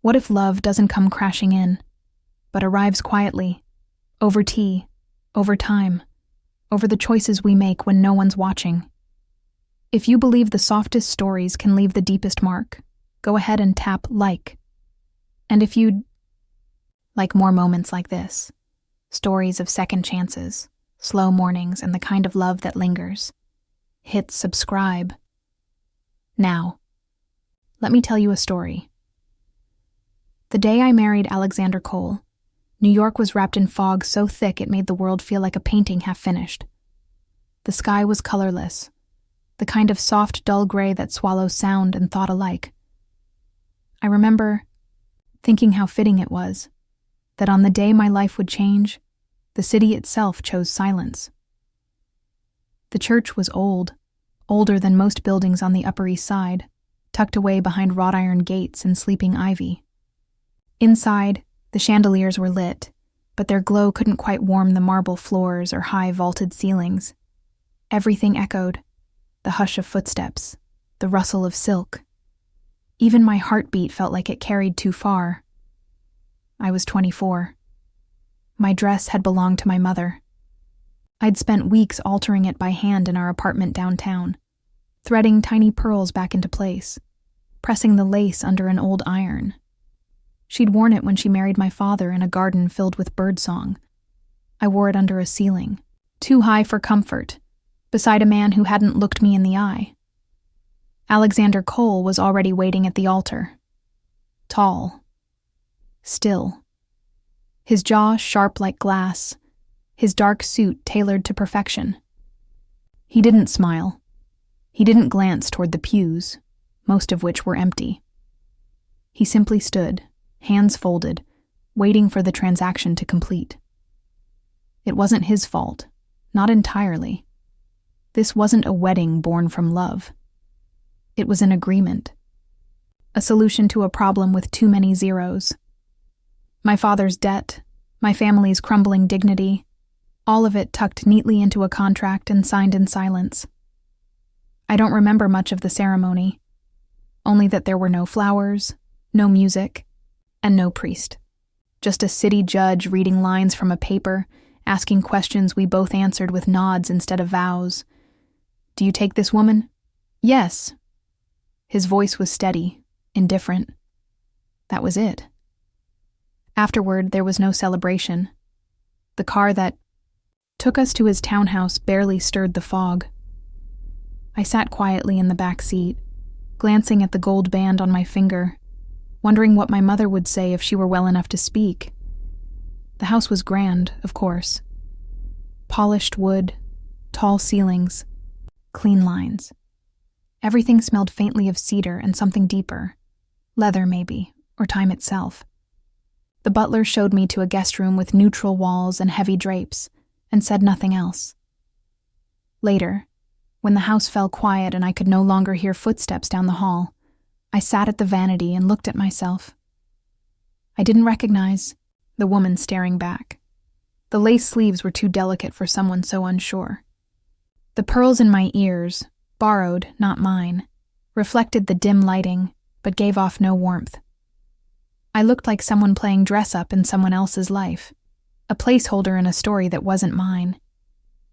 What if love doesn't come crashing in, but arrives quietly, over tea, over time, over the choices we make when no one's watching? If you believe the softest stories can leave the deepest mark, go ahead and tap like. And if you'd like more moments like this, stories of second chances, slow mornings, and the kind of love that lingers, hit subscribe. Now, let me tell you a story. The day I married Alexander Cole, New York was wrapped in fog so thick it made the world feel like a painting half finished. The sky was colorless, the kind of soft, dull gray that swallows sound and thought alike. I remember thinking how fitting it was that on the day my life would change, the city itself chose silence. The church was old, older than most buildings on the Upper East Side, tucked away behind wrought iron gates and sleeping ivy. Inside, the chandeliers were lit, but their glow couldn't quite warm the marble floors or high vaulted ceilings. Everything echoed, the hush of footsteps, the rustle of silk. Even my heartbeat felt like it carried too far. I was 24. My dress had belonged to my mother. I'd spent weeks altering it by hand in our apartment downtown, threading tiny pearls back into place, pressing the lace under an old iron. She'd worn it when she married my father in a garden filled with birdsong. I wore it under a ceiling, too high for comfort, beside a man who hadn't looked me in the eye. Alexander Cole was already waiting at the altar. Tall. Still. His jaw sharp like glass, his dark suit tailored to perfection. He didn't smile. He didn't glance toward the pews, most of which were empty. He simply stood, hands folded, waiting for the transaction to complete. It wasn't his fault, not entirely. This wasn't a wedding born from love. It was an agreement, a solution to a problem with too many zeros. My father's debt, my family's crumbling dignity, all of it tucked neatly into a contract and signed in silence. I don't remember much of the ceremony, only that there were no flowers, no music, and no priest. Just a city judge reading lines from a paper, asking questions we both answered with nods instead of vows. Do you take this woman? Yes. His voice was steady, indifferent. That was it. Afterward, there was no celebration. The car that took us to his townhouse barely stirred the fog. I sat quietly in the back seat, glancing at the gold band on my finger, wondering what my mother would say if she were well enough to speak. The house was grand, of course. Polished wood, tall ceilings, clean lines. Everything smelled faintly of cedar and something deeper, leather maybe, or time itself. The butler showed me to a guest room with neutral walls and heavy drapes, and said nothing else. Later, when the house fell quiet and I could no longer hear footsteps down the hall, I sat at the vanity and looked at myself. I didn't recognize the woman staring back. The lace sleeves were too delicate for someone so unsure. The pearls in my ears, borrowed, not mine, reflected the dim lighting, but gave off no warmth. I looked like someone playing dress-up in someone else's life, a placeholder in a story that wasn't mine.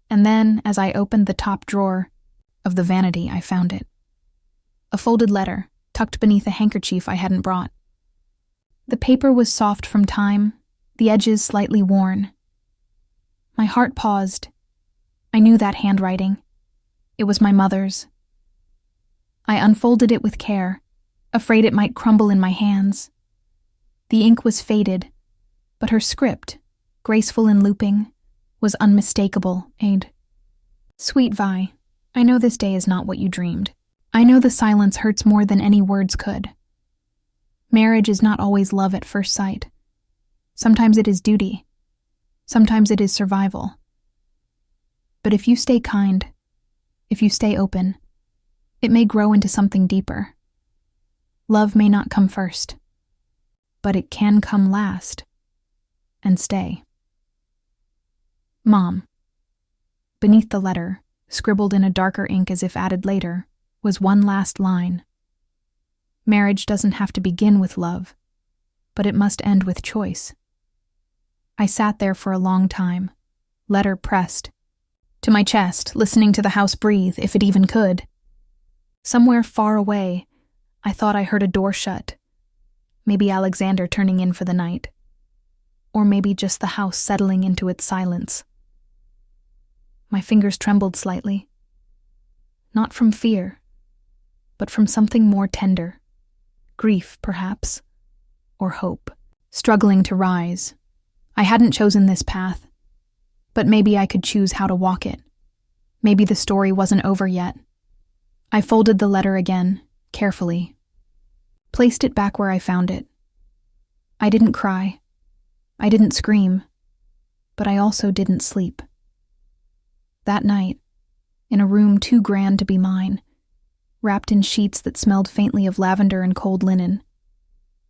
And then, as I opened the top drawer of the vanity, I found it. A folded letter, tucked beneath a handkerchief I hadn't brought. The paper was soft from time, the edges slightly worn. My heart paused. I knew that handwriting. It was my mother's. I unfolded it with care, afraid it might crumble in my hands. The ink was faded, but her script, graceful and looping, was unmistakable. Sweet Vi, I know this day is not what you dreamed. I know the silence hurts more than any words could. Marriage is not always love at first sight. Sometimes it is duty. Sometimes it is survival. But if you stay kind, if you stay open, it may grow into something deeper. Love may not come first, but it can come last and stay. Mom. Beneath the letter, scribbled in a darker ink as if added later, was one last line. Marriage doesn't have to begin with love. but it must end with choice. I sat there for a long time, letter pressed to my chest, listening to the house breathe, if it even could. Somewhere far away, I thought I heard a door shut. Maybe Alexander turning in for the night. Or maybe just the house settling into its silence. My fingers trembled slightly. Not from fear, but from something more tender. Grief, perhaps, or hope. Struggling to rise. I hadn't chosen this path, but maybe I could choose how to walk it. Maybe the story wasn't over yet. I folded the letter again, carefully. Placed it back where I found it. I didn't cry. I didn't scream. But I also didn't sleep. That night, in a room too grand to be mine, wrapped in sheets that smelled faintly of lavender and cold linen,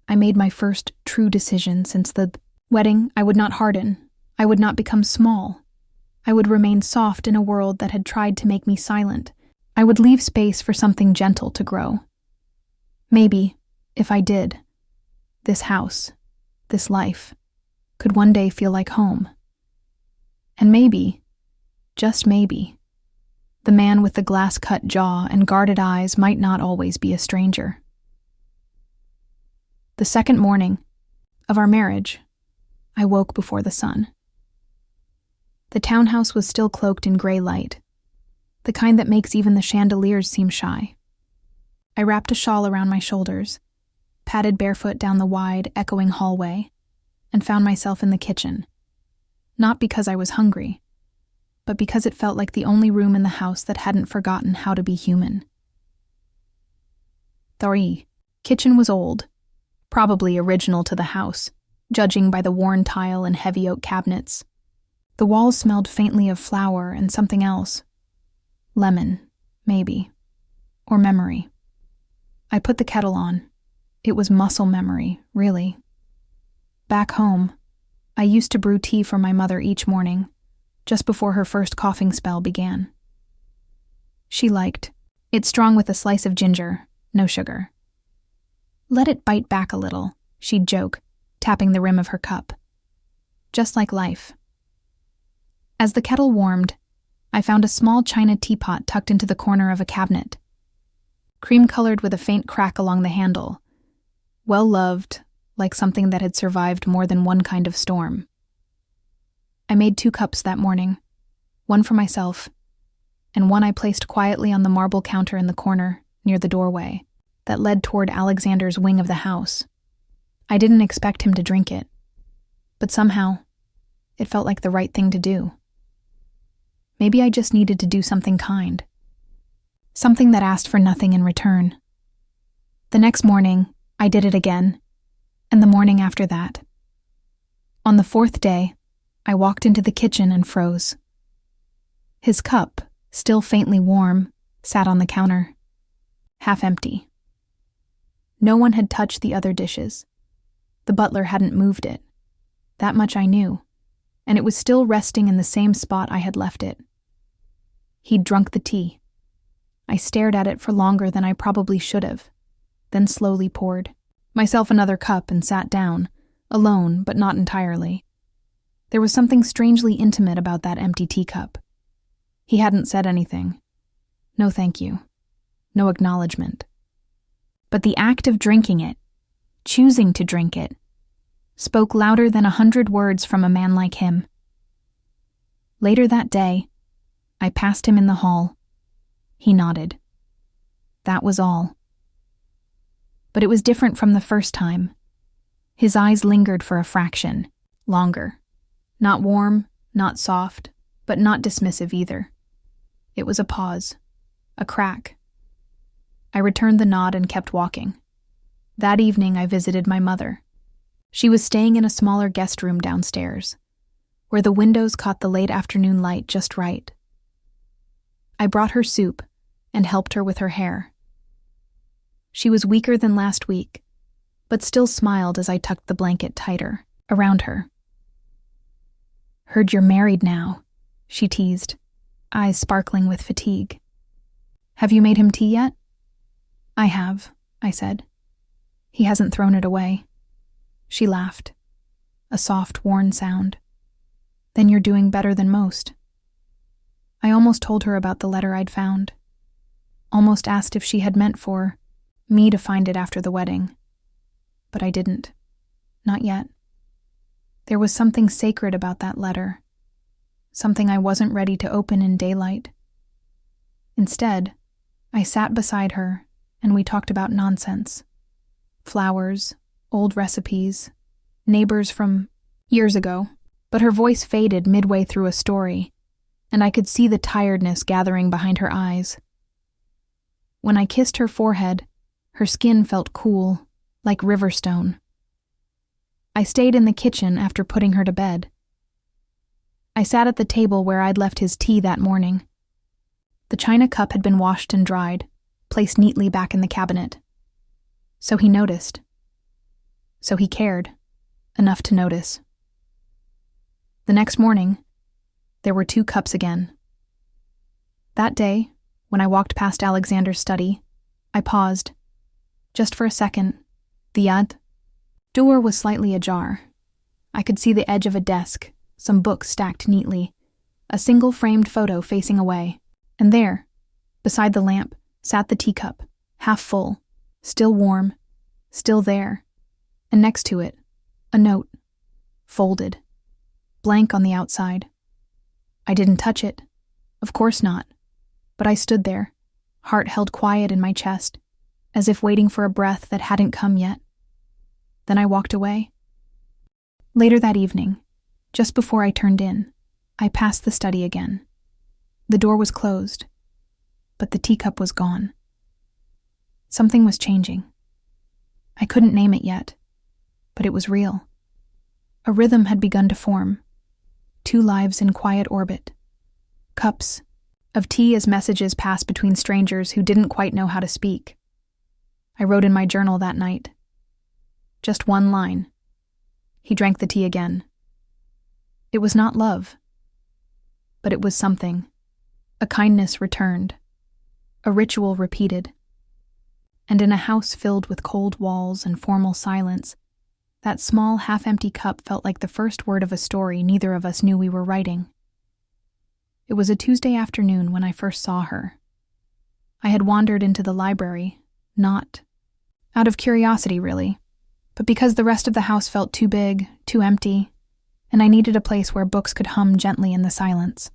I made my first true decision since the wedding. I would not harden. I would not become small. I would remain soft in a world that had tried to make me silent. I would leave space for something gentle to grow. Maybe, if I did, this house, this life, could one day feel like home. And maybe, just maybe, the man with the glass-cut jaw and guarded eyes might not always be a stranger. The second morning of our marriage, I woke before the sun. The townhouse was still cloaked in gray light, the kind that makes even the chandeliers seem shy. I wrapped a shawl around my shoulders, padded barefoot down the wide, echoing hallway, and found myself in the kitchen. Not because I was hungry, but because it felt like the only room in the house that hadn't forgotten how to be human. The kitchen was old, probably original to the house, judging by the worn tile and heavy oak cabinets. The walls smelled faintly of flour and something else. Lemon, maybe. Or memory. I put the kettle on. It was muscle memory, really. Back home, I used to brew tea for my mother each morning, just before her first coughing spell began. She liked it strong with a slice of ginger, no sugar. Let it bite back a little, she'd joke, tapping the rim of her cup. Just like life. As the kettle warmed, I found a small china teapot tucked into the corner of a cabinet. Cream-colored with a faint crack along the handle. Well-loved, like something that had survived more than one kind of storm. I made 2 cups that morning, one for myself, and one I placed quietly on the marble counter in the corner near the doorway that led toward Alexander's wing of the house. I didn't expect him to drink it, but somehow, it felt like the right thing to do. Maybe I just needed to do something kind. Something that asked for nothing in return. The next morning, I did it again, and the morning after that. On the 4th day, I walked into the kitchen and froze. His cup, still faintly warm, sat on the counter, half empty. No one had touched the other dishes. The butler hadn't moved it. That much I knew, and it was still resting in the same spot I had left it. He'd drunk the tea. I stared at it for longer than I probably should have, then slowly poured myself another cup and sat down, alone but not entirely. There was something strangely intimate about that empty teacup. He hadn't said anything. No thank you. No acknowledgement. But the act of drinking it, choosing to drink it, spoke louder than 100 words from a man like him. Later that day, I passed him in the hall. He nodded. That was all. But it was different from the first time. His eyes lingered for a fraction, longer. Not warm, not soft, but not dismissive either. It was a pause, a crack. I returned the nod and kept walking. That evening I visited my mother. She was staying in a smaller guest room downstairs, where the windows caught the late afternoon light just right. I brought her soup and helped her with her hair. She was weaker than last week, but still smiled as I tucked the blanket tighter around her. "Heard you're married now," she teased, eyes sparkling with fatigue. "Have you made him tea yet?" "I have," I said. "He hasn't thrown it away." She laughed, a soft, worn sound. Then you're doing better than most. I almost told her about the letter I'd found. Almost asked if she had meant for me to find it after the wedding. But I didn't. Not yet. There was something sacred about that letter. Something I wasn't ready to open in daylight. Instead, I sat beside her and we talked about nonsense. Flowers, old recipes, neighbors from years ago. But her voice faded midway through a story, and I could see the tiredness gathering behind her eyes. When I kissed her forehead, her skin felt cool, like river stone. I stayed in the kitchen after putting her to bed. I sat at the table where I'd left his tea that morning. The china cup had been washed and dried, placed neatly back in the cabinet. So he noticed. So he cared, enough to notice. The next morning, there were 2 cups again. That day, when I walked past Alexander's study, I paused. Just for a second, the door was slightly ajar. I could see the edge of a desk, some books stacked neatly, a single framed photo facing away, and there, beside the lamp, sat the teacup, half full, still warm, still there, and next to it, a note, folded, blank on the outside. I didn't touch it, of course not, but I stood there, heart held quiet in my chest, as if waiting for a breath that hadn't come yet. Then I walked away. Later that evening, just before I turned in, I passed the study again. The door was closed, but the teacup was gone. Something was changing. I couldn't name it yet, but it was real. A rhythm had begun to form. 2 lives in quiet orbit. Cups of tea as messages passed between strangers who didn't quite know how to speak. I wrote in my journal that night. Just 1 line. He drank the tea again. It was not love, but it was something. A kindness returned. A ritual repeated. And in a house filled with cold walls and formal silence, that small, half-empty cup felt like the first word of a story neither of us knew we were writing. It was a Tuesday afternoon when I first saw her. I had wandered into the library, not out of curiosity, really, but because the rest of the house felt too big, too empty, and I needed a place where books could hum gently in the silence.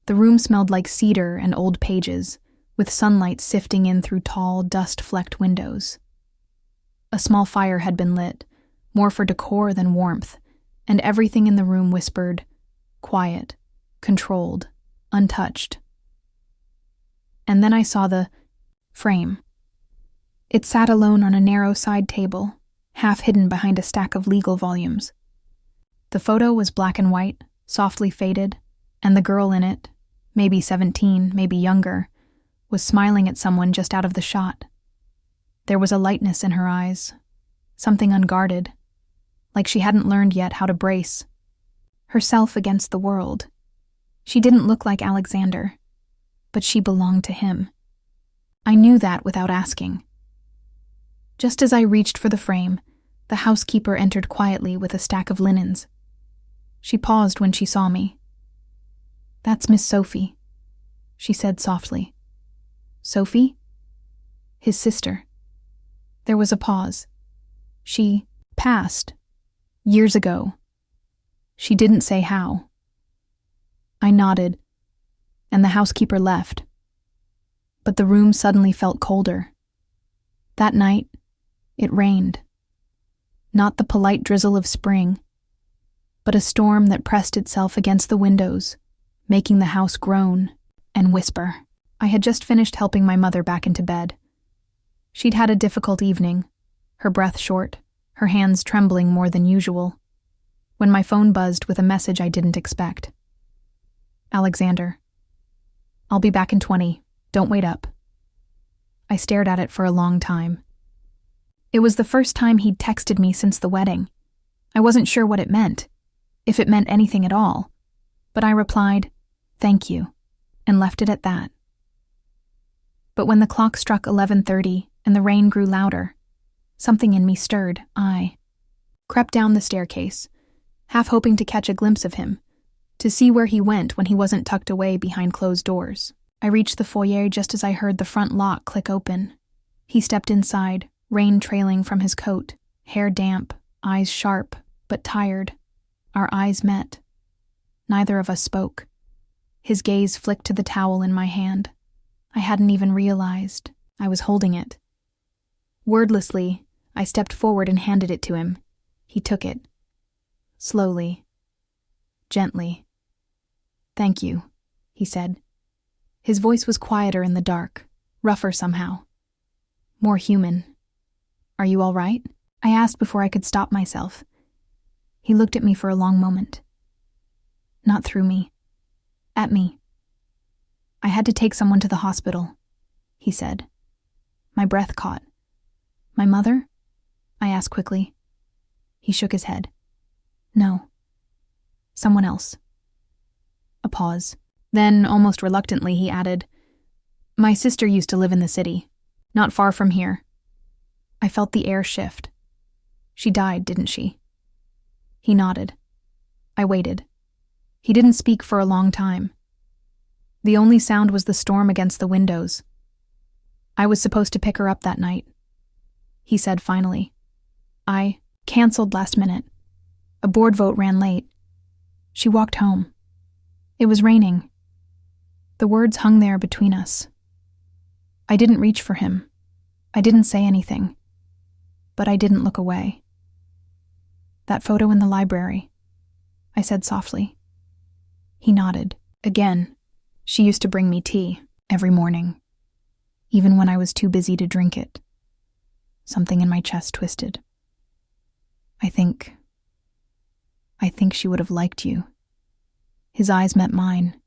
The room smelled like cedar and old pages, with sunlight sifting in through tall, dust-flecked windows. A small fire had been lit, more for decor than warmth, and everything in the room whispered, quiet, controlled, untouched. And then I saw the frame. It sat alone on a narrow side table, half hidden behind a stack of legal volumes. The photo was black and white, softly faded, and the girl in it, maybe 17, maybe younger, was smiling at someone just out of the shot. There was a lightness in her eyes, something unguarded, like she hadn't learned yet how to brace herself against the world. She didn't look like Alexander, but she belonged to him. I knew that without asking. Just as I reached for the frame, the housekeeper entered quietly with a stack of linens. She paused when she saw me. "That's Miss Sophie," she said softly. "Sophie?" "His sister." There was a pause. "She passed. Years ago." She didn't say how. I nodded, and the housekeeper left. But the room suddenly felt colder. That night, it rained. Not the polite drizzle of spring, but a storm that pressed itself against the windows, making the house groan and whisper. I had just finished helping my mother back into bed. She'd had a difficult evening, her breath short, her hands trembling more than usual, when my phone buzzed with a message I didn't expect. "Alexander, I'll be back in 20. Don't wait up." I stared at it for a long time. It was the first time he'd texted me since the wedding. I wasn't sure what it meant, if it meant anything at all, but I replied, "Thank you," and left it at that. But when the clock struck 11:30 and the rain grew louder, something in me stirred. I crept down the staircase, half hoping to catch a glimpse of him, to see where he went when he wasn't tucked away behind closed doors. I reached the foyer just as I heard the front lock click open. He stepped inside, rain trailing from his coat, hair damp, eyes sharp, but tired. Our eyes met. Neither of us spoke. His gaze flicked to the towel in my hand. I hadn't even realized I was holding it. Wordlessly, I stepped forward and handed it to him. He took it. Slowly. Gently. "Thank you," he said. His voice was quieter in the dark, rougher somehow. More human. "Are you all right?" I asked before I could stop myself. He looked at me for a long moment. Not through me. At me. "I had to take someone to the hospital," he said. My breath caught. "My mother?" I asked quickly. He shook his head. "No. Someone else." A pause. Then, almost reluctantly, he added, "My sister used to live in the city, not far from here." I felt the air shift. "She died, didn't she?" He nodded. I waited. He didn't speak for a long time. The only sound was the storm against the windows. "I was supposed to pick her up that night," he said finally. "I canceled last minute. A board vote ran late. She walked home. It was raining." The words hung there between us. I didn't reach for him. I didn't say anything. But I didn't look away. "That photo in the library," I said softly. He nodded. Again, she used to bring me tea every morning, even when I was too busy to drink it. Something in my chest twisted. I think she would have liked you." His eyes met mine,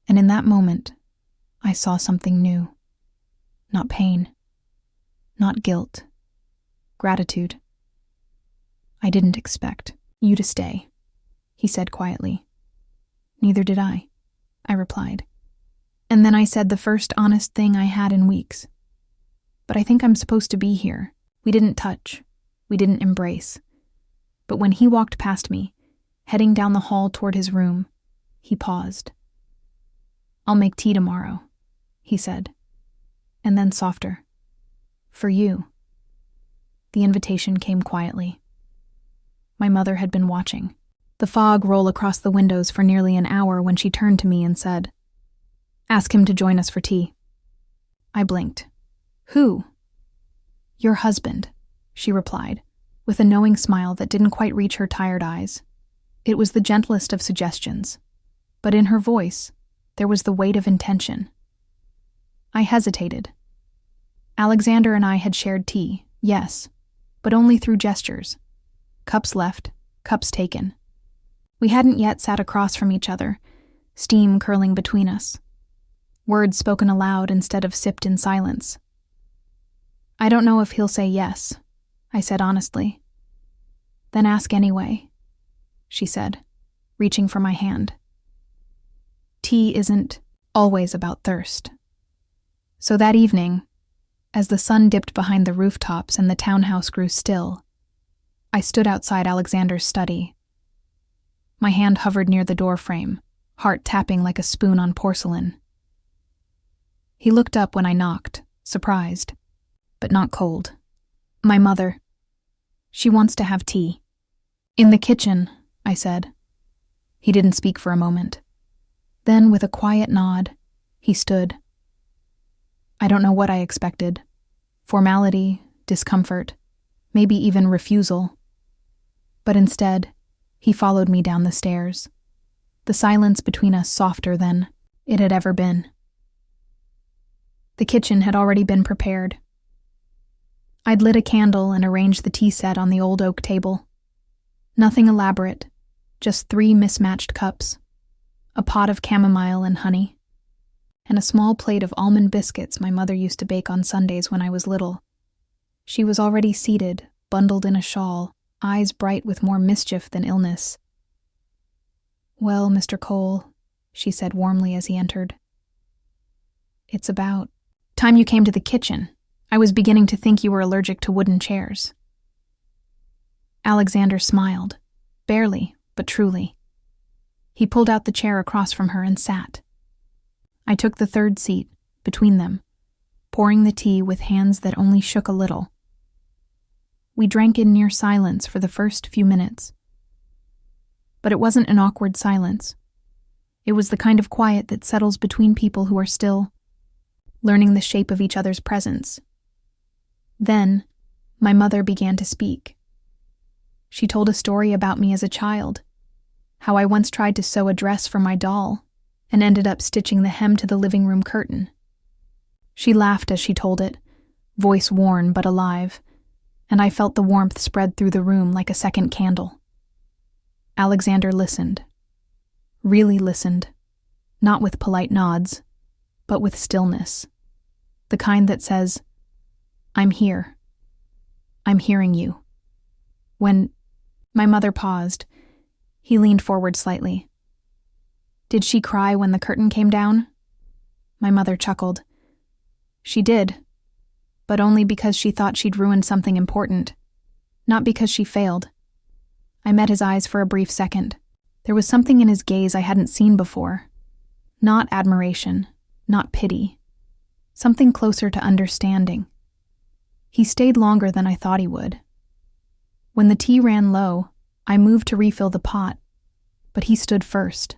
and in that moment, I saw something new. Not pain, not guilt, gratitude. "I didn't expect you to stay," he said quietly. "Neither did I replied. And then I said the first honest thing I had in weeks. "But I think I'm supposed to be here." We didn't touch. We didn't embrace. But when he walked past me, heading down the hall toward his room, he paused. "I'll make tea tomorrow," he said. And then softer. "For you." The invitation came quietly. My mother had been watching. The fog rolled across the windows for nearly an hour when she turned to me and said, "Ask him to join us for tea." I blinked. "Who?" "Your husband," she replied, with a knowing smile that didn't quite reach her tired eyes. It was the gentlest of suggestions, but in her voice, there was the weight of intention. I hesitated. Alexander and I had shared tea, yes, but only through gestures. Cups left, cups taken. We hadn't yet sat across from each other, steam curling between us. Words spoken aloud instead of sipped in silence. "I don't know if he'll say yes," I said honestly. "Then ask anyway," she said, reaching for my hand. Tea isn't always about thirst. So that evening, as the sun dipped behind the rooftops and the townhouse grew still, I stood outside Alexander's study. My hand hovered near the doorframe, heart tapping like a spoon on porcelain. He looked up when I knocked, surprised, but not cold. "My mother. She wants to have tea." "In the kitchen," I said. He didn't speak for a moment. Then, with a quiet nod, he stood. I don't know what I expected. Formality, discomfort, maybe even refusal. But instead, he followed me down the stairs, the silence between us softer than it had ever been. The kitchen had already been prepared. I'd lit a candle and arranged the tea set on the old oak table. Nothing elaborate, just 3 mismatched cups, a pot of chamomile and honey, and a small plate of almond biscuits my mother used to bake on Sundays when I was little. She was already seated, bundled in a shawl, eyes bright with more mischief than illness. "Well, Mr. Cole," she said warmly as he entered. "It's about time you came to the kitchen. I was beginning to think you were allergic to wooden chairs." Alexander smiled, barely, but truly. He pulled out the chair across from her and sat. I took the third seat, between them, pouring the tea with hands that only shook a little. We drank in near silence for the first few minutes. But it wasn't an awkward silence. It was the kind of quiet that settles between people who are still learning the shape of each other's presence. Then, my mother began to speak. She told a story about me as a child, how I once tried to sew a dress for my doll and ended up stitching the hem to the living room curtain. She laughed as she told it, voice worn but alive, and I felt the warmth spread through the room like a second candle. Alexander listened. Really listened, not with polite nods, but with stillness. The kind that says, "I'm here. I'm hearing you." When my mother paused, he leaned forward slightly. "Did she cry when the curtain came down?" My mother chuckled. "She did, but only because she thought she'd ruined something important, not because she failed." I met his eyes for a brief second. There was something in his gaze I hadn't seen before. Not admiration, not pity. Something closer to understanding. He stayed longer than I thought he would. When the tea ran low, I moved to refill the pot, but he stood first.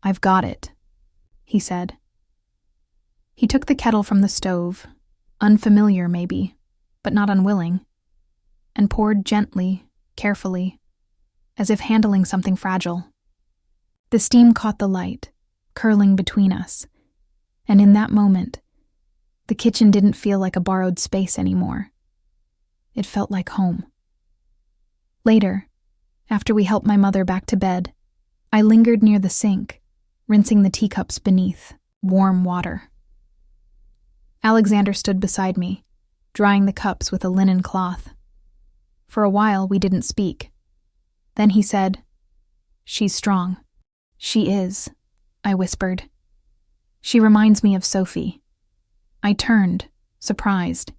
"I've got it," he said. He took the kettle from the stove, unfamiliar maybe, but not unwilling, and poured gently, carefully, as if handling something fragile. The steam caught the light, curling between us, and in that moment, the kitchen didn't feel like a borrowed space anymore. It felt like home. Later, after we helped my mother back to bed, I lingered near the sink, rinsing the teacups beneath warm water. Alexander stood beside me, drying the cups with a linen cloth. For a while, we didn't speak. Then he said, "She's strong." "She is," I whispered. "She reminds me of Sophie." I turned, surprised.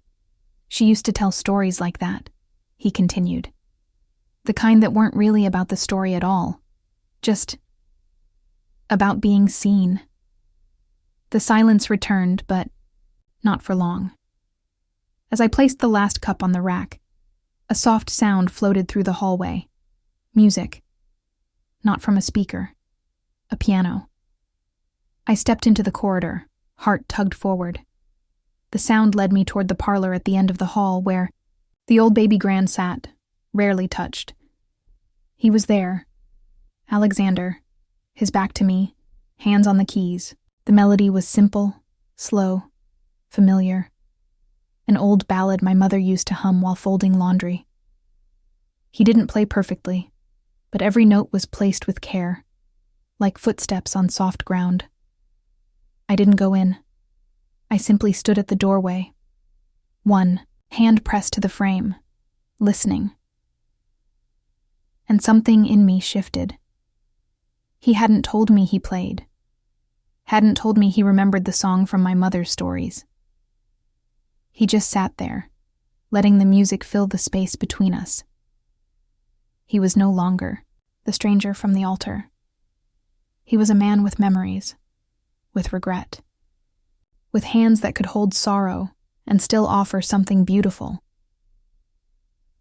"She used to tell stories like that," he continued. "The kind that weren't really about the story at all. Just about being seen." The silence returned, but not for long. As I placed the last cup on the rack, a soft sound floated through the hallway. Music. Not from a speaker. A piano. I stepped into the corridor, heart tugged forward. The sound led me toward the parlor at the end of the hall where the old baby Gran sat, rarely touched. He was there. Alexander, his back to me, hands on the keys. The melody was simple, slow, familiar. An old ballad my mother used to hum while folding laundry. He didn't play perfectly, but every note was placed with care, like footsteps on soft ground. I didn't go in. I simply stood at the doorway, one hand pressed to the frame, listening. And something in me shifted. He hadn't told me he played. Hadn't told me he remembered the song from my mother's stories. He just sat there, letting the music fill the space between us. He was no longer the stranger from the altar. He was a man with memories, with regret, with hands that could hold sorrow and still offer something beautiful.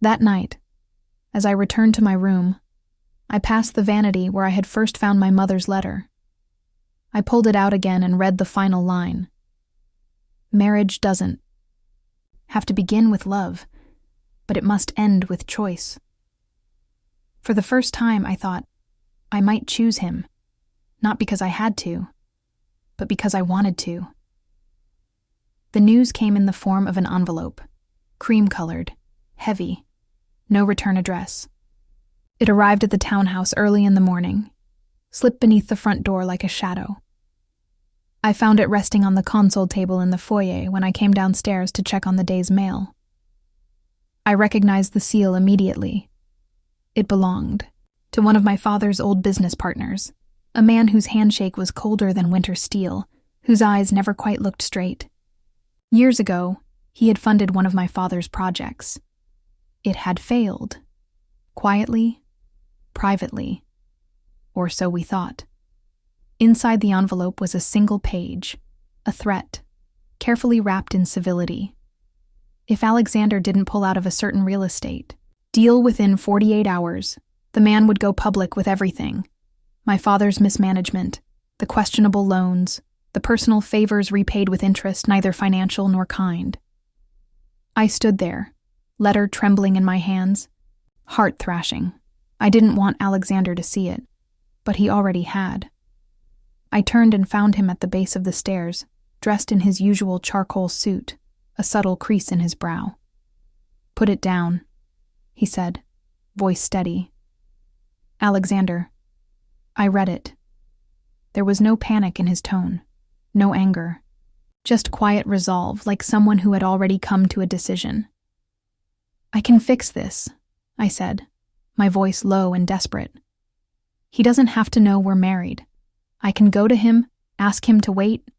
That night, as I returned to my room, I passed the vanity where I had first found my mother's letter. I pulled it out again and read the final line. Marriage doesn't have to begin with love, but it must end with choice. For the first time, I thought I might choose him, not because I had to, but because I wanted to. The news came in the form of an envelope, cream-colored, heavy, no return address. It arrived at the townhouse early in the morning, slipped beneath the front door like a shadow. I found it resting on the console table in the foyer when I came downstairs to check on the day's mail. I recognized the seal immediately. It belonged to one of my father's old business partners, a man whose handshake was colder than winter steel, whose eyes never quite looked straight. Years ago, he had funded one of my father's projects. It had failed, Quietly, privately, or so we thought. Inside the envelope was a single page, a threat, carefully wrapped in civility. If Alexander didn't pull out of a certain real estate deal within 48 hours, the man would go public with everything. My father's mismanagement, the questionable loans, the personal favors repaid with interest neither financial nor kind. I stood there, letter trembling in my hands, heart thrashing. I didn't want Alexander to see it, but he already had. I turned and found him at the base of the stairs, dressed in his usual charcoal suit, a subtle crease in his brow. "Put it down," he said, voice steady. "Alexander." I read it. There was no panic in his tone, no anger, just quiet resolve, like someone who had already come to a decision. "I can fix this," I said, my voice low and desperate. "He doesn't have to know we're married. I can go to him, ask him to wait."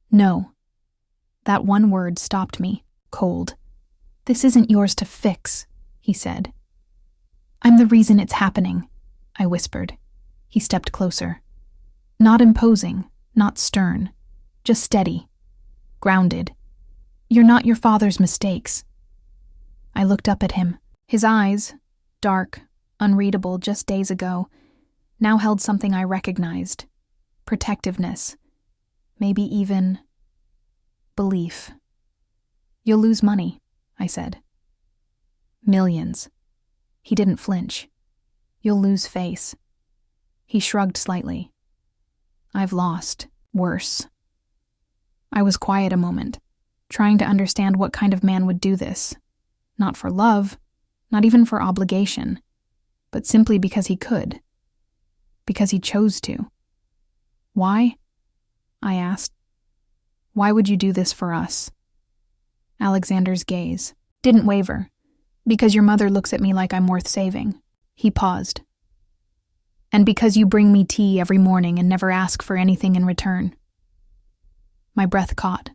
"No." That one word stopped me, cold. "This isn't yours to fix," he said. "I'm the reason it's happening," I whispered. He stepped closer. Not imposing, not stern, just steady, grounded. "You're not your father's mistakes." I looked up at him. His eyes, dark, unreadable just days ago, now held something I recognized. Protectiveness. Maybe even belief. "You'll lose money," I said. "Millions." He didn't flinch. "You'll lose face." He shrugged slightly. "I've lost. Worse." I was quiet a moment, trying to understand what kind of man would do this. Not for love, not even for obligation, but simply because he could. Because he chose to. "Why?" I asked. "Why would you do this for us?" Alexander's gaze didn't waver. "Because your mother looks at me like I'm worth saving." He paused. "And because you bring me tea every morning and never ask for anything in return." My breath caught.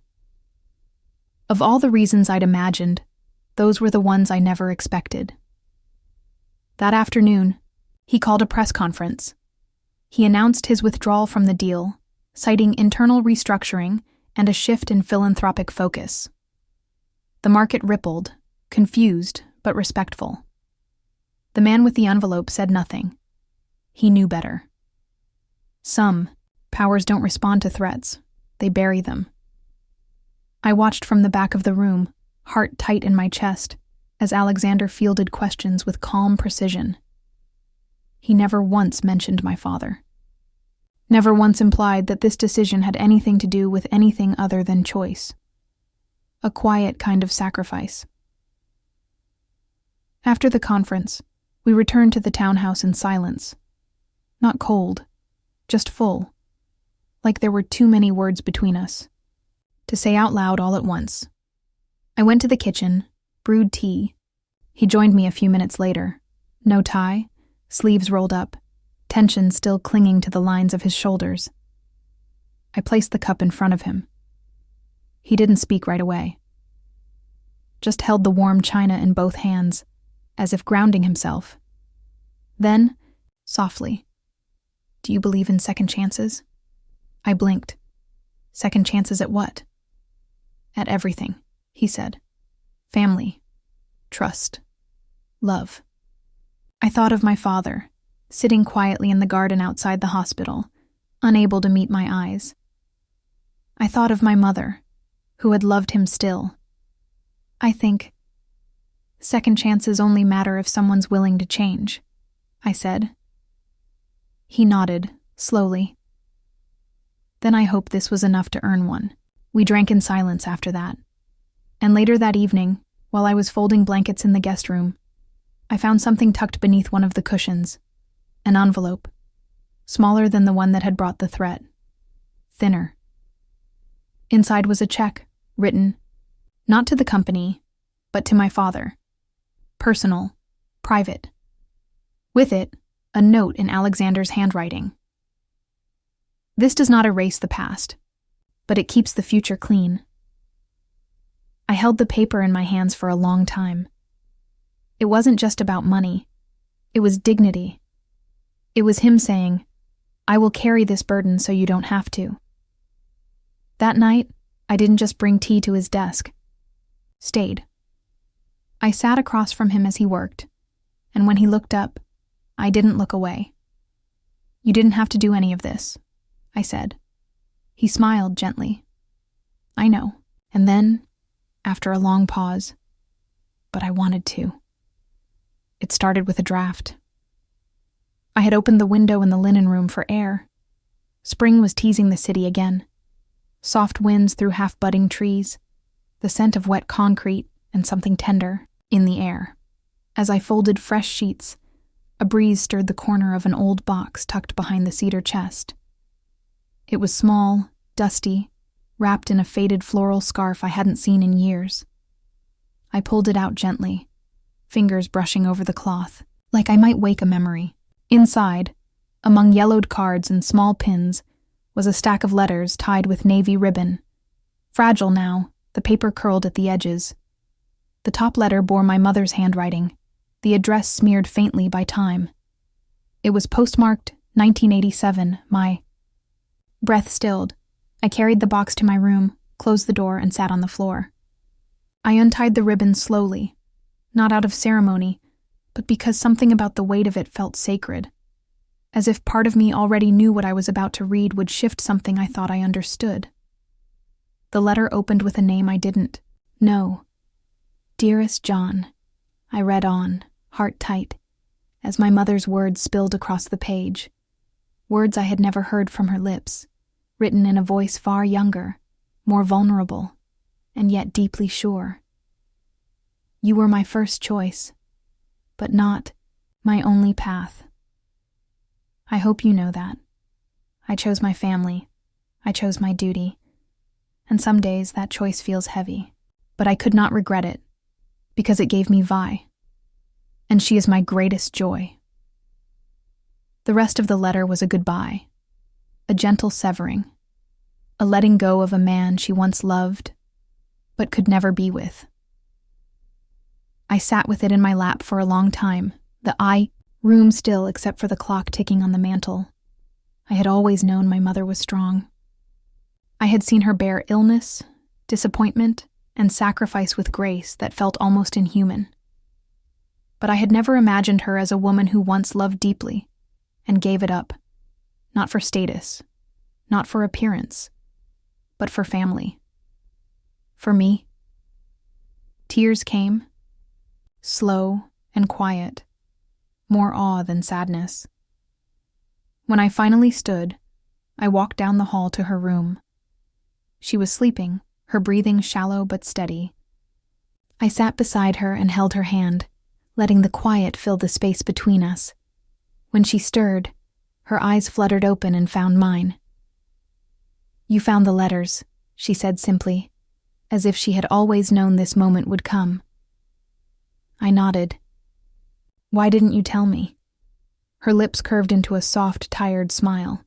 Of all the reasons I'd imagined, those were the ones I never expected. That afternoon, he called a press conference. He announced his withdrawal from the deal, citing internal restructuring and a shift in philanthropic focus. The market rippled, confused but respectful. The man with the envelope said nothing. He knew better. Some powers don't respond to threats. They bury them. I watched from the back of the room, heart tight in my chest, as Alexander fielded questions with calm precision. He never once mentioned my father. Never once implied that this decision had anything to do with anything other than choice. A quiet kind of sacrifice. After the conference, we returned to the townhouse in silence. Not cold, just full. Like there were too many words between us to say out loud all at once. I went to the kitchen, brewed tea. He joined me a few minutes later. No tie, sleeves rolled up, tension still clinging to the lines of his shoulders. I placed the cup in front of him. He didn't speak right away. Just held the warm china in both hands, as if grounding himself. Then, softly, "Do you believe in second chances?" I blinked. "Second chances at what?" "At everything," he said. "Family, trust, love." I thought of my father, sitting quietly in the garden outside the hospital, unable to meet my eyes. I thought of my mother, who had loved him still. I think, second chances only matter if someone's willing to change, I said. He nodded, slowly. Then I hoped this was enough to earn one. We drank in silence after that. And later that evening, while I was folding blankets in the guest room, I found something tucked beneath one of the cushions. An envelope, smaller than the one that had brought the threat. Thinner. Inside was a check, written, not to the company, but to my father. Personal, private. With it, a note in Alexander's handwriting. This does not erase the past, but it keeps the future clean. I held the paper in my hands for a long time. It wasn't just about money. It was dignity. It was him saying, "I will carry this burden so you don't have to." That night, I didn't just bring tea to his desk. Stayed. I sat across from him as he worked, and when he looked up, I didn't look away. "You didn't have to do any of this," I said. He smiled gently. "I know." And then, after a long pause, "But I wanted to." It started with a draft. I had opened the window in the linen room for air. Spring was teasing the city again. Soft winds through half-budding trees, the scent of wet concrete and something tender in the air. As I folded fresh sheets, a breeze stirred the corner of an old box tucked behind the cedar chest. It was small, dusty, wrapped in a faded floral scarf I hadn't seen in years. I pulled it out gently, fingers brushing over the cloth, like I might wake a memory. Inside, among yellowed cards and small pins, was a stack of letters tied with navy ribbon. Fragile now, the paper curled at the edges. The top letter bore my mother's handwriting, the address smeared faintly by time. It was postmarked 1987, my breath stilled. I carried the box to my room, closed the door, and sat on the floor. I untied the ribbon slowly, not out of ceremony, but because something about the weight of it felt sacred, as if part of me already knew what I was about to read would shift something I thought I understood. The letter opened with a name I didn't know. "Dearest John," I read on, heart tight, as my mother's words spilled across the page, words I had never heard from her lips, written in a voice far younger, more vulnerable, and yet deeply sure. "You were my first choice, but not my only path. I hope you know that. I chose my family. I chose my duty. And some days that choice feels heavy. But I could not regret it, because it gave me Vi. And she is my greatest joy." The rest of the letter was a goodbye, a gentle severing, a letting go of a man she once loved, but could never be with. I sat with it in my lap for a long time, the room still except for the clock ticking on the mantel. I had always known my mother was strong. I had seen her bear illness, disappointment, and sacrifice with grace that felt almost inhuman. But I had never imagined her as a woman who once loved deeply and gave it up, not for status, not for appearance, but for family. For me. Tears came, slow and quiet, more awe than sadness. When I finally stood, I walked down the hall to her room. She was sleeping, her breathing shallow but steady. I sat beside her and held her hand, letting the quiet fill the space between us. When she stirred, her eyes fluttered open and found mine. "You found the letters," she said simply, as if she had always known this moment would come. I nodded. "Why didn't you tell me?" Her lips curved into a soft, tired smile.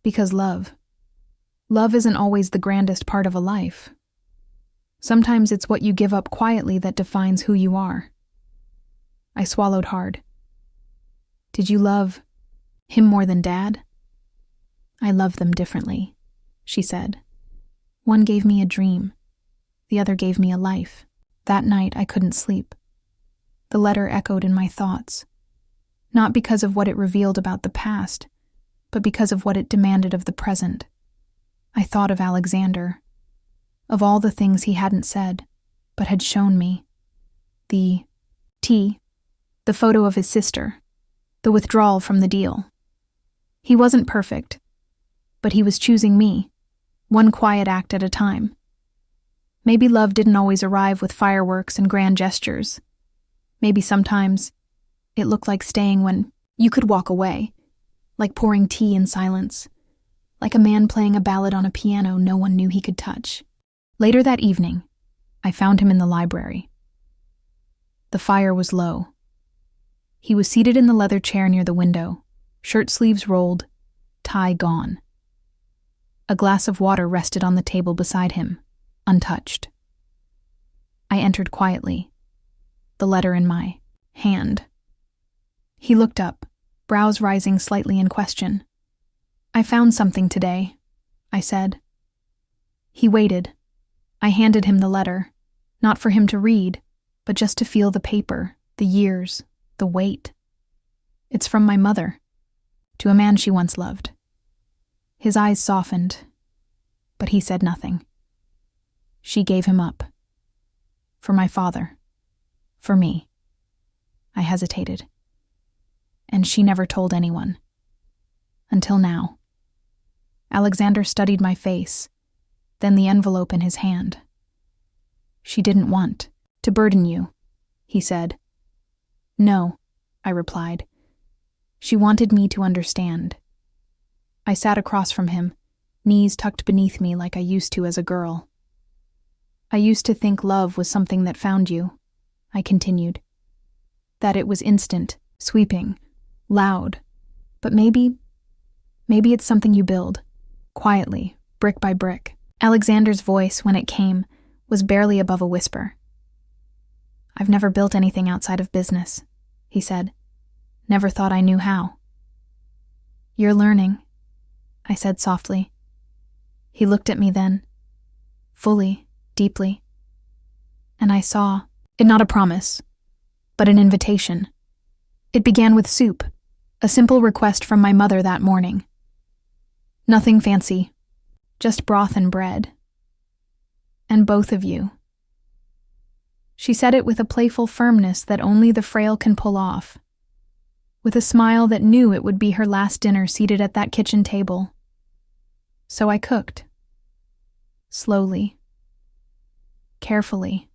"Because love isn't always the grandest part of a life. Sometimes it's what you give up quietly that defines who you are." I swallowed hard. "Did you love him more than Dad?" "I love them differently," she said. "One gave me a dream. The other gave me a life." That night I couldn't sleep. The letter echoed in my thoughts, not because of what it revealed about the past, but because of what it demanded of the present. I thought of Alexander, of all the things he hadn't said, but had shown me. The photo of his sister, the withdrawal from the deal. He wasn't perfect, but he was choosing me, one quiet act at a time. Maybe love didn't always arrive with fireworks and grand gestures. Maybe sometimes it looked like staying when you could walk away, like pouring tea in silence, like a man playing a ballad on a piano no one knew he could touch. Later that evening, I found him in the library. The fire was low. He was seated in the leather chair near the window, shirt sleeves rolled, tie gone. A glass of water rested on the table beside him, untouched. I entered quietly, the letter in my hand. He looked up, brows rising slightly in question. "I found something today," I said. He waited. I handed him the letter, not for him to read, but just to feel the paper, the years, the weight. "It's from my mother, to a man she once loved." His eyes softened, but he said nothing. She gave him up. For my father. For me. I hesitated. And she never told anyone. Until now. Alexander studied my face, then the envelope in his hand. "She didn't want to burden you," he said. "No," I replied. "She wanted me to understand." I sat across from him, knees tucked beneath me like I used to as a girl. "I used to think love was something that found you," I continued. "That it was instant, sweeping, loud. But maybe it's something you build, quietly, brick by brick." Alexander's voice, when it came, was barely above a whisper. "I've never built anything outside of business," he said. "Never thought I knew how." "You're learning," I said softly. He looked at me then, fully, deeply. And I saw, it not a promise, but an invitation. It began with soup, a simple request from my mother that morning. Nothing fancy, just broth and bread. "And both of you." She said it with a playful firmness that only the frail can pull off, with a smile that knew it would be her last dinner seated at that kitchen table. So I cooked. Slowly. Carefully.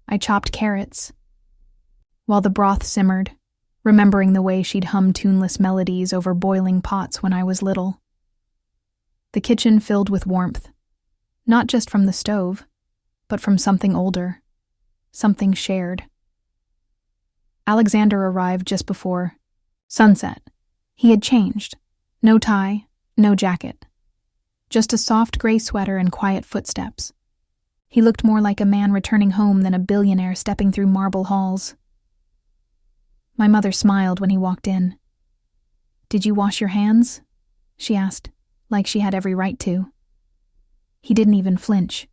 I chopped carrots, while the broth simmered, remembering the way she'd hum tuneless melodies over boiling pots when I was little. The kitchen filled with warmth, not just from the stove, but from something older, something shared. Alexander arrived just before sunset. He had changed. No tie, no jacket. Just a soft gray sweater and quiet footsteps. He looked more like a man returning home than a billionaire stepping through marble halls. My mother smiled when he walked in. "Did you wash your hands?" she asked, like she had every right to. He didn't even flinch.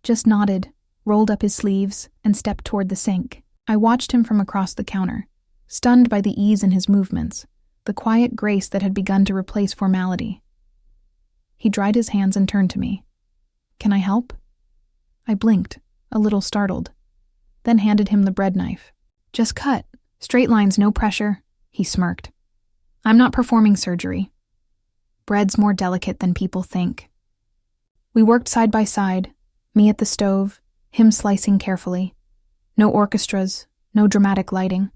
Just nodded, rolled up his sleeves, and stepped toward the sink. I watched him from across the counter, stunned by the ease in his movements, the quiet grace that had begun to replace formality. He dried his hands and turned to me. "Can I help?" I blinked, a little startled, then handed him the bread knife. "Just cut. Straight lines, no pressure," he smirked. "I'm not performing surgery. Bread's more delicate than people think." We worked side by side, me at the stove, him slicing carefully. No orchestras, no dramatic lighting.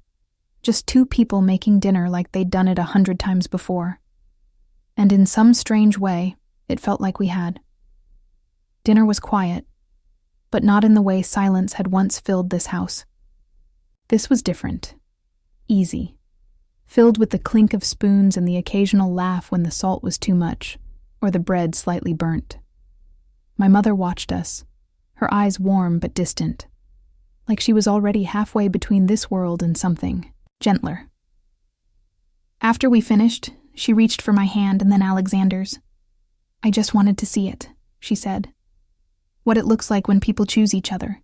Just two people making dinner like they'd done it 100 times before. And in some strange way, it felt like we had. Dinner was quiet, but not in the way silence had once filled this house. This was different. Easy. Filled with the clink of spoons and the occasional laugh when the salt was too much, or the bread slightly burnt. My mother watched us, her eyes warm but distant, like she was already halfway between this world and something gentler. After we finished, she reached for my hand and then Alexander's. "I just wanted to see it," she said. "What it looks like when people choose each other."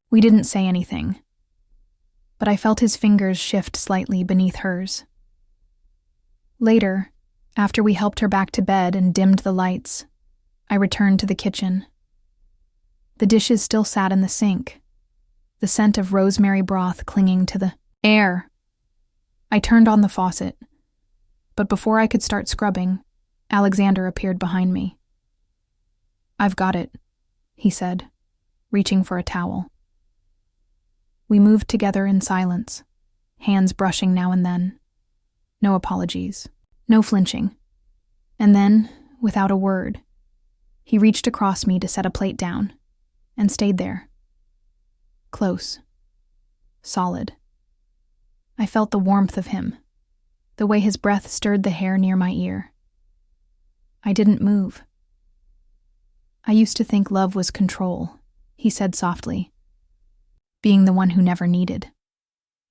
We didn't say anything, but I felt his fingers shift slightly beneath hers. Later, after we helped her back to bed and dimmed the lights, I returned to the kitchen. The dishes still sat in the sink, the scent of rosemary broth clinging to the air. I turned on the faucet, but before I could start scrubbing, Alexander appeared behind me. "I've got it," he said, reaching for a towel. We moved together in silence, hands brushing now and then. No apologies, no flinching. And then, without a word, he reached across me to set a plate down, and stayed there. Close. Solid. I felt the warmth of him, the way his breath stirred the hair near my ear. I didn't move. "I used to think love was control," he said softly. "Being the one who never needed,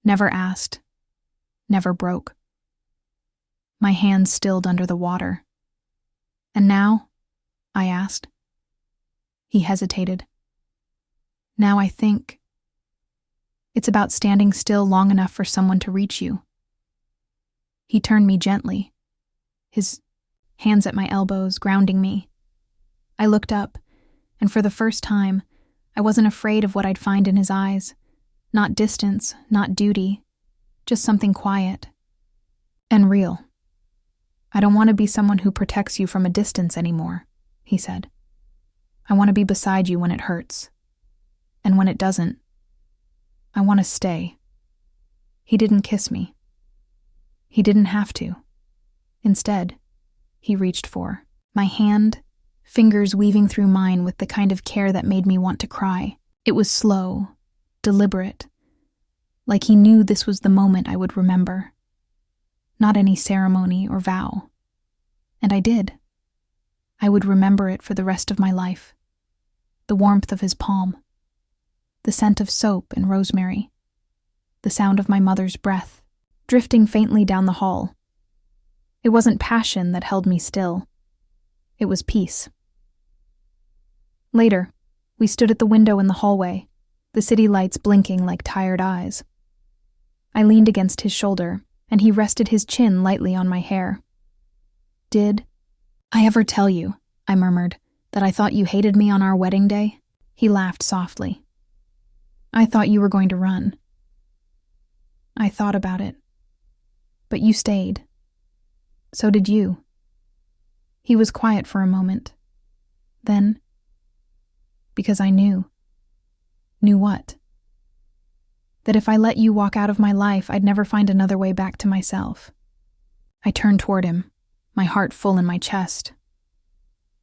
never asked, never broke. My hands stilled under the water. "And now?" I asked. He hesitated. "Now I think it's about standing still long enough for someone to reach you." He turned me gently, his hands at my elbows, grounding me. I looked up, and for the first time, I wasn't afraid of what I'd find in his eyes. Not distance, not duty, just something quiet and real. "I don't want to be someone who protects you from a distance anymore," he said. "I want to be beside you when it hurts. And when it doesn't, I want to stay." He didn't kiss me. He didn't have to. Instead, he reached for my hand, fingers weaving through mine with the kind of care that made me want to cry. It was slow, deliberate, like he knew this was the moment I would remember. Not any ceremony or vow. And I did. I would remember it for the rest of my life. The warmth of his palm, the scent of soap and rosemary, the sound of my mother's breath, drifting faintly down the hall. It wasn't passion that held me still. It was peace. Later, we stood at the window in the hallway, the city lights blinking like tired eyes. I leaned against his shoulder, and he rested his chin lightly on my hair. "Did I ever tell you," I murmured, "that I thought you hated me on our wedding day?" He laughed softly. "I thought you were going to run." "I thought about it. But you stayed. So did you." He was quiet for a moment. Then, "Because I knew." "Knew what?" "That if I let you walk out of my life, I'd never find another way back to myself." I turned toward him, my heart full in my chest.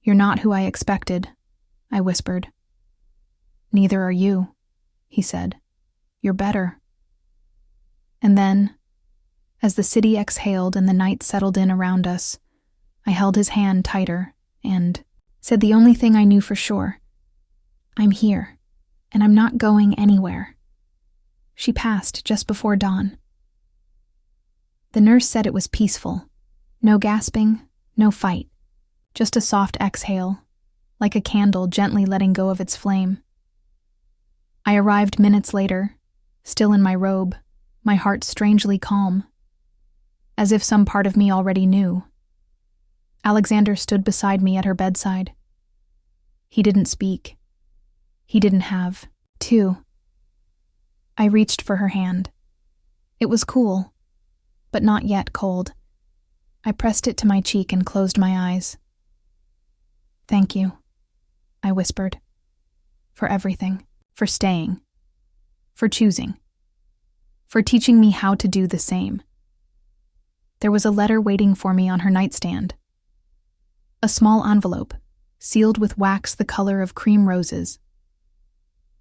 "You're not who I expected," I whispered. "Neither are you," he said. "You're better." And then, as the city exhaled and the night settled in around us, I held his hand tighter and said the only thing I knew for sure. "I'm here, and I'm not going anywhere." She passed just before dawn. The nurse said it was peaceful. No gasping, no fight. Just a soft exhale, like a candle gently letting go of its flame. I arrived minutes later, still in my robe, my heart strangely calm, as if some part of me already knew. Alexander stood beside me at her bedside. He didn't speak. He didn't have to. I reached for her hand. It was cool, but not yet cold. I pressed it to my cheek and closed my eyes. "Thank you," I whispered. "For everything. For staying. For choosing. For teaching me how to do the same." There was a letter waiting for me on her nightstand. A small envelope, sealed with wax the color of cream roses.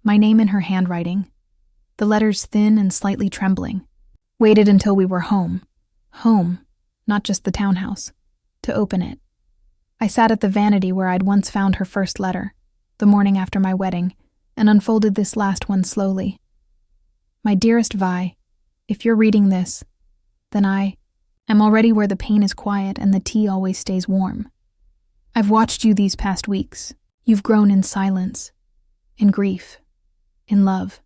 My name in her handwriting, the letters thin and slightly trembling. Waited until we were home, not just the townhouse, to open it. I sat at the vanity where I'd once found her first letter, the morning after my wedding, and unfolded this last one slowly. "My dearest Vi, if you're reading this, then I am already where the pain is quiet and the tea always stays warm. I've watched you these past weeks. You've grown in silence, in grief, in love.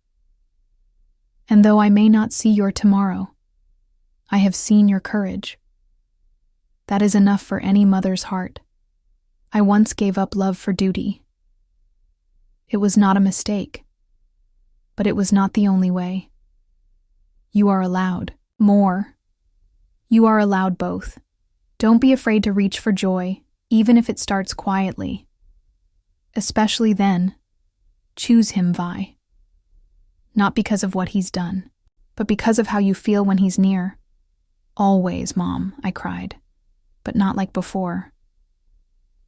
And though I may not see your tomorrow, I have seen your courage. That is enough for any mother's heart. I once gave up love for duty. It was not a mistake, but it was not the only way. You are allowed more. You are allowed both. Don't be afraid to reach for joy, even if it starts quietly. Especially then, choose him, Vi. Not because of what he's done, but because of how you feel when he's near." "Always, Mom," I cried, but not like before.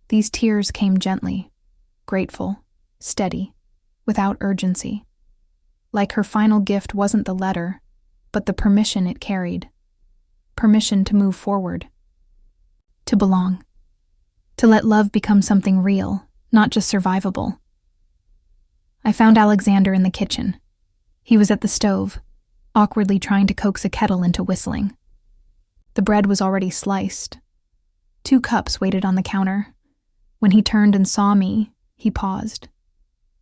These tears came gently, grateful, steady, without urgency. Like her final gift wasn't the letter, but the permission it carried. Permission to move forward. To belong. To let love become something real, not just survivable. I found Alexander in the kitchen. He was at the stove, awkwardly trying to coax a kettle into whistling. The bread was already sliced. 2 cups waited on the counter. When he turned and saw me, he paused,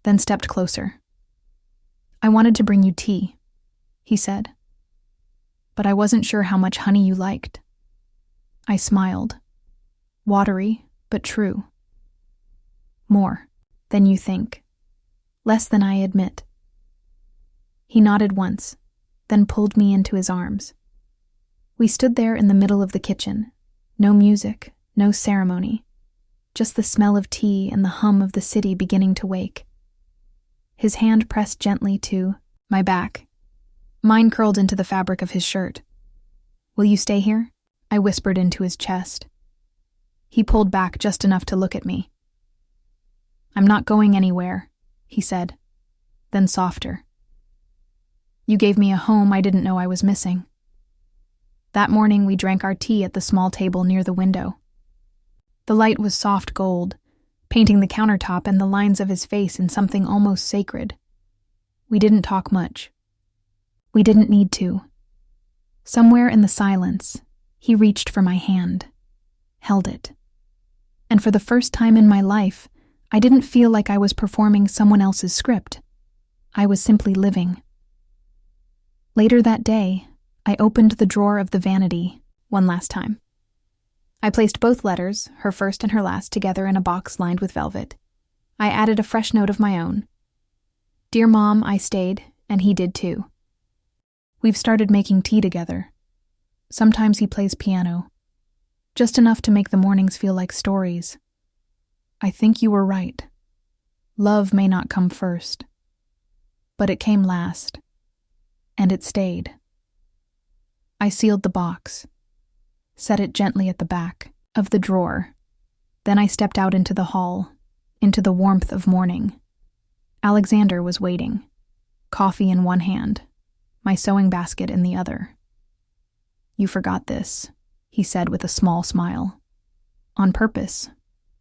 then stepped closer. "I wanted to bring you tea," he said, "but I wasn't sure how much honey you liked." I smiled. Watery, but true. "More than you think. Less than I admit." He nodded once, then pulled me into his arms. We stood there in the middle of the kitchen. No music, no ceremony. Just the smell of tea and the hum of the city beginning to wake. His hand pressed gently to my back. Mine curled into the fabric of his shirt. "Will you stay here?" I whispered into his chest. He pulled back just enough to look at me. "I'm not going anywhere," he said, then softer. "You gave me a home I didn't know I was missing." That morning we drank our tea at the small table near the window. The light was soft gold, painting the countertop and the lines of his face in something almost sacred. We didn't talk much. We didn't need to. Somewhere in the silence, he reached for my hand, held it. And for the first time in my life, I didn't feel like I was performing someone else's script. I was simply living. Later that day, I opened the drawer of the vanity one last time. I placed both letters, her first and her last, together in a box lined with velvet. I added a fresh note of my own. "Dear Mom, I stayed, and he did too. We've started making tea together. Sometimes he plays piano, just enough to make the mornings feel like stories. I think you were right. Love may not come first. But it came last, and it stayed." I sealed the box, set it gently at the back of the drawer. Then I stepped out into the hall, into the warmth of morning. Alexander was waiting, coffee in one hand, my sewing basket in the other. "You forgot this," he said with a small smile. "On purpose,"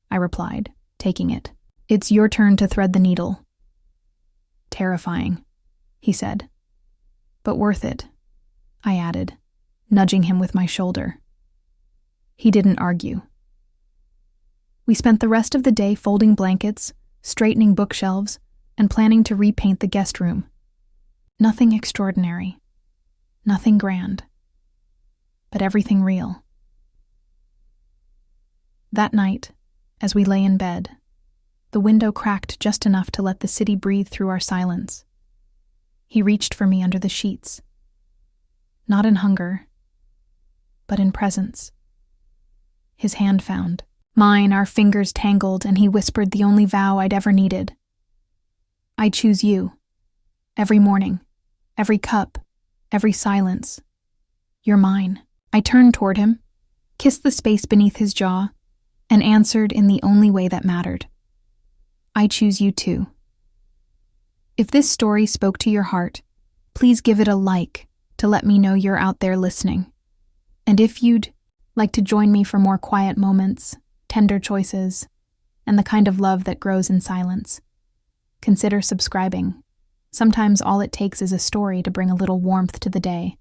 I replied, taking it. "It's your turn to thread the needle." "Terrifying," he said. "But worth it," I added, nudging him with my shoulder. He didn't argue. We spent the rest of the day folding blankets, straightening bookshelves, and planning to repaint the guest room. Nothing extraordinary, nothing grand, but everything real. That night, as we lay in bed, the window cracked just enough to let the city breathe through our silence. He reached for me under the sheets. Not in hunger, but in presence. His hand found mine, our fingers tangled, and he whispered the only vow I'd ever needed. "I choose you. Every morning, every cup, every silence. You're mine." I turned toward him, kissed the space beneath his jaw, and answered in the only way that mattered. "I choose you too." If this story spoke to your heart, please give it a like to let me know you're out there listening. And if you'd like to join me for more quiet moments, tender choices, and the kind of love that grows in silence, consider subscribing. Sometimes all it takes is a story to bring a little warmth to the day.